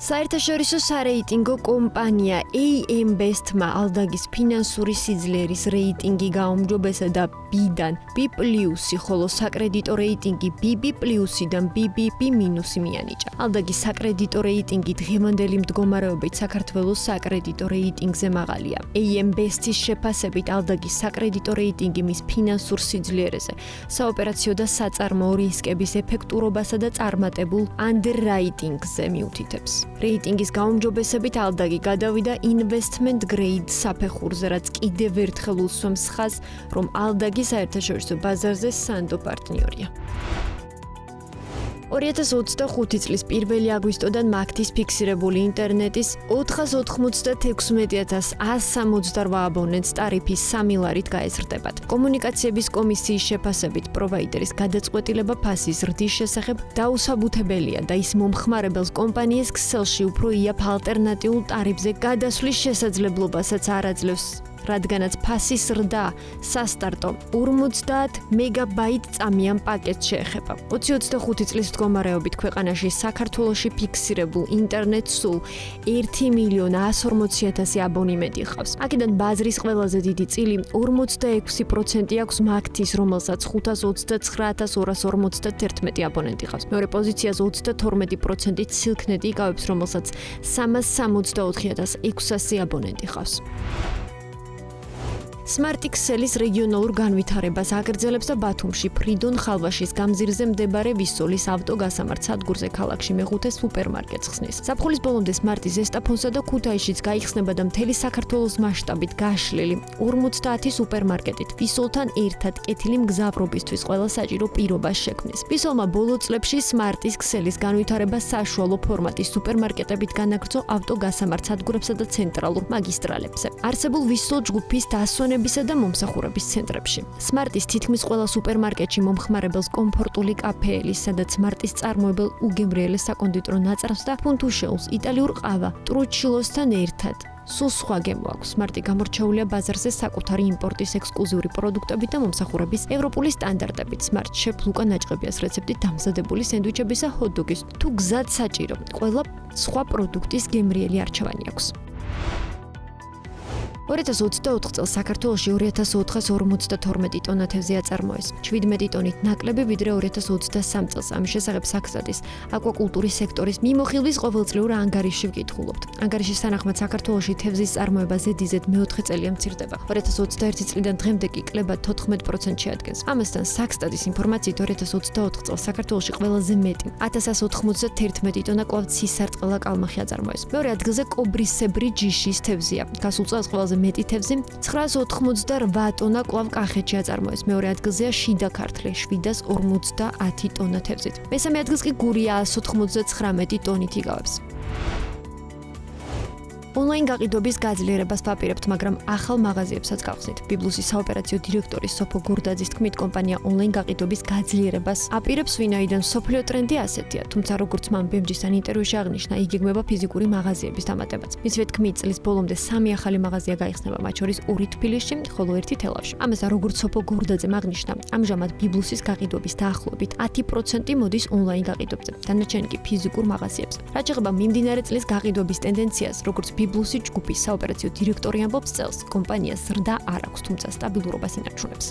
საერთაშორისო სარეიტინგო კომპანია AM Best-მა ალდაგის ფინანსური სიძლიერის რეიტინგი გაუმჯობესა და B-დან B+, ხოლო საკრედიტო რეიტინგი BB+-დან BBB- მიანიჭა. ალდაგის საკრედიტო რეიტინგი დღევანდელი მდგომარეობით საქართველოს საკრედიტო რეიტინგზე მაღალია. AM Best-ის შეფასებით ალდაგის საკრედიტო რეიტინგი მის ფინანსურ სიძლიერეზე, საოპერაციო და საწარმოო რისკების ეფექტურობასა და წარმატებულ underwriting-ზე მიუთითებს. რეიტინგის გაუმჯობესებით ალდაგი გადავიდა investment grade საფეხურზე, რაც კიდევ ერთხელ უსვამს ხაზს, რომ ალდაგი საერთაშორისო ბაზარზე სანდო პარტნიორია. 2025 წლის 1 აგვისტოდან მაგთის ფიქსირებული ინტერნეტის 496,168 აბონენტს ტარიფის 3 ლარით გაეზრდებათ. კომუნიკაციების კომისიის შეფასებით პროვაიდერის გადაწყვეტილება ფასის ზრდის შესახებ დაუსაბუთებელია და ის მომხმარებელს კომპანიის ქსელში უფრო იაფ ალტერნატიულ ტარიფზე გადასვლის შესაძლებლობასაც არ აძლევს. რადგანაც ფასის ზრდა სასტარტო 50 მეგაბაიტ წამიან პაკეტს შეეხება. 2025 წლის მდგომარეობით ქვეყანაში საქართველოში ფიქსირებულ ინტერნეტს სულ 1,140,000 აბონემენტი ჰყავს. აქედან ბაზრის ყველაზე დიდი წილი 46% აქვს მაგთის, რომელსაც 529,251 აბონენტი ჰყავს. მეორე პოზიციაზე 32% სილქნეტი იკავებს, რომელსაც 364,600 აბონენტი ჰყავს. SmartXL-ის რეგიონალურ განვითარებას აგრძელებს და ბათუმში ფრიდონ ხალვაშის გამზირზე მდებარე ვისოლის ავტოგასამართ სადგურზე ქალაქში მეხუთე სუპერმარკეტს ხსნის. ზაფხულის ბოლომდე Smart-ის ზესტაფონსა და ქუთაისშიც გაიხსნება და მთელი საქართველოს მასშტაბით გაშლილი 50 სუპერმარკეტით ვისოლთან ერთად კეთილი მგზავრობისთვის ყველა საჭირო პირობას შექმნის. ვისოლმა ბოლო წლებში Smart-ის XL-ის განვითარება საშუალო ფორმატის სუპერმარკეტებით განაგრძო ავტოგასამართ სადგურებსა და ცენტრალურ მაგისტრალებზე. არსებულ ვისოლ ჯგუფის დასვენებისა და მომსახურების ცენტრებში. Smart-ის თითქმის ყველა სუპერმარკეტში მომხმარებელს კომფორტული კაფეელი, სადაც Smart-ის წარმოებელ უგემრიელეს საკონდიტრო ნაწარმს და ფუნთუშეულს, იტალიურ ყავა, ტრუჩილოსთან ერთად. სულ სხვა გემო აქვს. Smart-ი გამორჩეულია ბაზარზე საკუთარი იმპორტის ექსკლუზიური პროდუქტებით და მომსახურების ევროპული სტანდარტებით. Smart Chef Luca ნაჭყებიას რეცეპტით დამზადებული სენდვიჩების და ჰოთ-დოგის თუ გზად საჭირო. ყველა სხვა პროდუქტის გემრიელი არჩევანი აქვს. 2024 წელს საქართველოში 2452 ტონა თევზი აწარმოეს. 17 ტონით ნაკლები ვიდრე 2023 წელს. ამის შესახებ საქსტატის აკვაკულტურის სექტორის მიმოხილვის ყოველწლიურ ანგარიშში ვკითხულობთ. ანგარიშის თანახმად საქართველოში თევზის წარმოება ზედიზედ მეოთხე წელია მცირდება. 2021 წლიდან დღემდე კი კლება 14% შეადგენს. ამასთან საქსტატის ინფორმაციით 2024 წელს საქართველოში ყველაზე მეტი 1191 ტონა კვლავ ცისარტყელა კალმახი აწარმოეს. მეორე ადგილზე კობრისებრი ჯიშის თევზია. გასულ წელს ყველაზე მეტი თევზი 988 ტონა კვლავ კახეთში აწარმოეს. მეორე ადგილზეა შიდა ქართლი 750 ტონა თევზით. მესამე ადგილს კი გურია 199 ტონით იკავებს. ონლაინ გაყიდვების გაძლიერებას ვაპირებთ, მაგრამ ახალ მაღაზიებსაც გავხსნით. ბიბლუსის საოპერაციო დირექტორის სოფო გორდაძის თქმით, კომპანია ონლაინ გაყიდვების გაძლიერებას აპირებს, ვინაიდან მსოფლიო ტრენდი ასეთია. თუმცა როგორც მან BMG-სთან ინტერვიუში აღნიშნა, იგი გეგმება ფიზიკური მაღაზიების დამატებაც. მისივე თქმით, წლის ბოლომდე 3 ახალი მაღაზია გაიხსნება, მათ შორის 2 თბილისში, ხოლო 1 თელავში. ამასთან, როგორც სოფო გორდაძემ აღნიშნა, ამჟამად ბიბლუსის გაყიდვების დაახლოებით 10% მოდის ონლაინ გაყიდვებზე, დანარჩენი კი ფიზიკურ მაღაზიებზე. რაც შეეხება მიმდინარე წლის გაყიდვების ტენდენციას, როგორც ბიბლუსის ჯგუფის საოპერაციო დირექტორი ამბობს, წელს კომპანიას ზრდა არ აქვს, თუმცა სტაბილურობას ინარჩუნებს.